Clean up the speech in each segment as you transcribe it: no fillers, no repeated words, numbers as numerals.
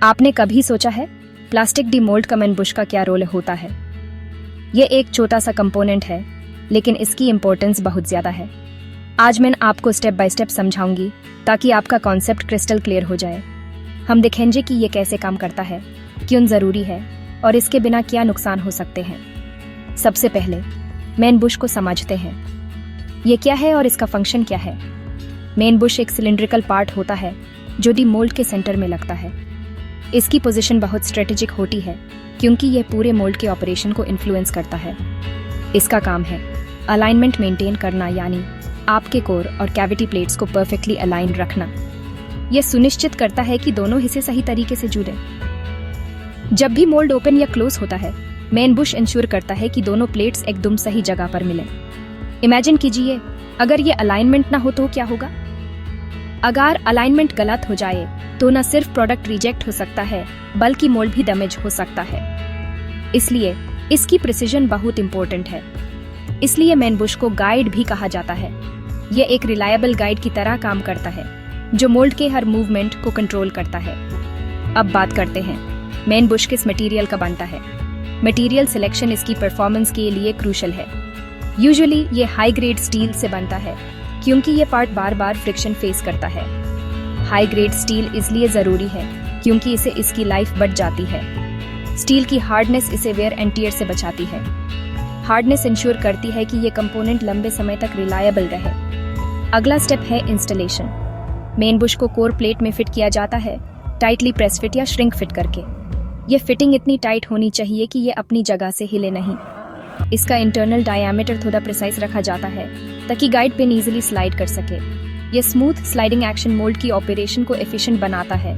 आपने कभी सोचा है प्लास्टिक डीमोल्ड का मेन बुश का क्या रोल होता है? ये एक छोटा सा कंपोनेंट है, लेकिन इसकी इम्पोर्टेंस बहुत ज़्यादा है। आज मैं आपको स्टेप बाय स्टेप समझाऊंगी ताकि आपका कॉन्सेप्ट क्रिस्टल क्लियर हो जाए। हम देखेंगे कि ये कैसे काम करता है, क्यों ज़रूरी है और इसके बिना क्या नुकसान हो सकते हैं। सबसे पहले मेन बुश को समझते हैं। ये क्या है और इसका फंक्शन क्या है? मेन बुश एक सिलिंड्रिकल पार्ट होता है जो डीमोल्ड के सेंटर में लगता है। इसकी पोजीशन बहुत स्ट्रेटेजिक होती है क्योंकि यह पूरे मोल्ड के ऑपरेशन को इन्फ्लुएंस करता है। इसका काम है अलाइनमेंट मेंटेन करना, यानी आपके कोर और कैविटी प्लेट्स को परफेक्टली अलाइन रखना। यह सुनिश्चित करता है कि दोनों हिस्से सही तरीके से जुड़े। जब भी मोल्ड ओपन या क्लोज होता है, मेन बुश इंश्योर करता है कि दोनों प्लेट्स एकदम सही जगह पर मिले। इमेजिन कीजिए, अगर ये अलाइनमेंट ना हो तो क्या होगा? अगर अलाइनमेंट गलत हो जाए तो न सिर्फ प्रोडक्ट रिजेक्ट हो सकता है, बल्कि मोल्ड भी डैमेज हो सकता है। इसलिए इसकी प्रिसीजन बहुत इंपॉर्टेंट है। इसलिए मेन बुश को गाइड भी कहा जाता है। यह एक रिलायबल गाइड की तरह काम करता है जो मोल्ड के हर मूवमेंट को कंट्रोल करता है। अब बात करते हैं मेन बुश किस मटेरियल का बनता है। मटेरियल सिलेक्शन इसकी परफॉर्मेंस के लिए क्रूशल है। यूजुअली ये हाई ग्रेड स्टील से बनता है क्योंकि ये पार्ट बार बार फ्रिक्शन फेस करता है। हाई ग्रेड स्टील इसलिए ज़रूरी है क्योंकि इससे इसकी लाइफ बढ़ जाती है। स्टील की हार्डनेस इसे वेयर एंड टियर से बचाती है। हार्डनेस इंश्योर करती है कि ये कंपोनेंट लंबे समय तक रिलायबल रहे। अगला स्टेप है इंस्टॉलेशन। मेन बुश को कोर प्लेट में फिट किया जाता है, टाइटली प्रेस फिट या श्रिंक फिट करके। ये फिटिंग इतनी टाइट होनी चाहिए कि ये अपनी जगह से हिले नहीं। इसका इंटरनल डायमीटर थोड़ा प्रिसाइज रखा जाता है ताकि गाइड पिन इजीली स्लाइड कर सके। यह स्मूथ स्लाइडिंग एक्शन मोल्ड की ऑपरेशन को एफिशिएंट बनाता है।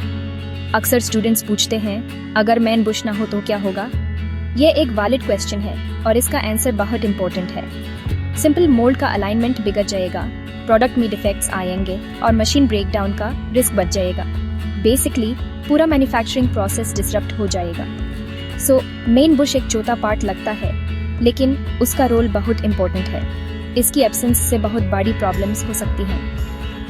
अक्सर स्टूडेंट्स पूछते हैं, अगर मेन बुश ना हो तो क्या होगा? यह एक वैलिड क्वेश्चन है और इसका आंसर बहुत इंपॉर्टेंट है। सिंपल, मोल्ड का अलाइनमेंट बिगड़ जाएगा, प्रोडक्ट में डिफेक्ट्स आएंगे और मशीन ब्रेकडाउन का रिस्क बढ़ जाएगा। बेसिकली पूरा मैन्युफैक्चरिंग प्रोसेस डिसरप्ट हो जाएगा। सो मेन बुश एक छोटा पार्ट लगता है, लेकिन उसका रोल बहुत इंपॉर्टेंट है। इसकी एब्सेंस से बहुत बड़ी प्रॉब्लम्स हो सकती हैं।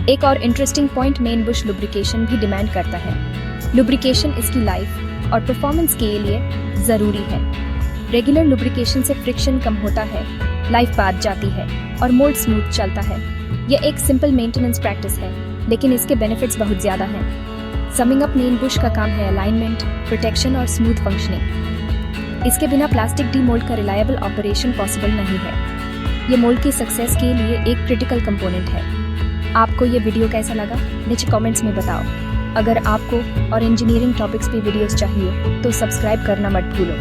एक और interesting point, main Bush lubrication भी डिमांड करता है। लुब्रिकेशन इसकी लाइफ और परफॉर्मेंस के लिए ज़रूरी है। रेगुलर लुब्रिकेशन से फ्रिक्शन कम होता है, लाइफ बढ़ जाती है और मोल्ड स्मूथ चलता है। यह एक सिंपल मेंटेनेंस प्रैक्टिस है, लेकिन इसके बेनिफिट्स बहुत ज़्यादा हैं। समिंग अप, मेन बुश का काम है अलाइनमेंट, प्रोटेक्शन और स्मूथ फंक्शनिंग। इसके बिना प्लास्टिक डीमोल्ड का रिलायबल ऑपरेशन पॉसिबल नहीं है। ये मोल्ड की सक्सेस के लिए एक क्रिटिकल कंपोनेंट है। आपको ये वीडियो कैसा लगा, नीचे कमेंट्स में बताओ। अगर आपको और इंजीनियरिंग टॉपिक्स पे वीडियोस चाहिए तो सब्सक्राइब करना मत भूलो।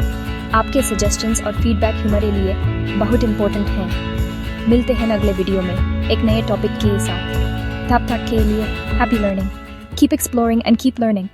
आपके सजेशंस और फीडबैक हमारे लिए बहुत इंपॉर्टेंट हैं। मिलते हैं अगले वीडियो में एक नए टॉपिक के साथ। तब तक के लिए happy learning, keep exploring and keep learning.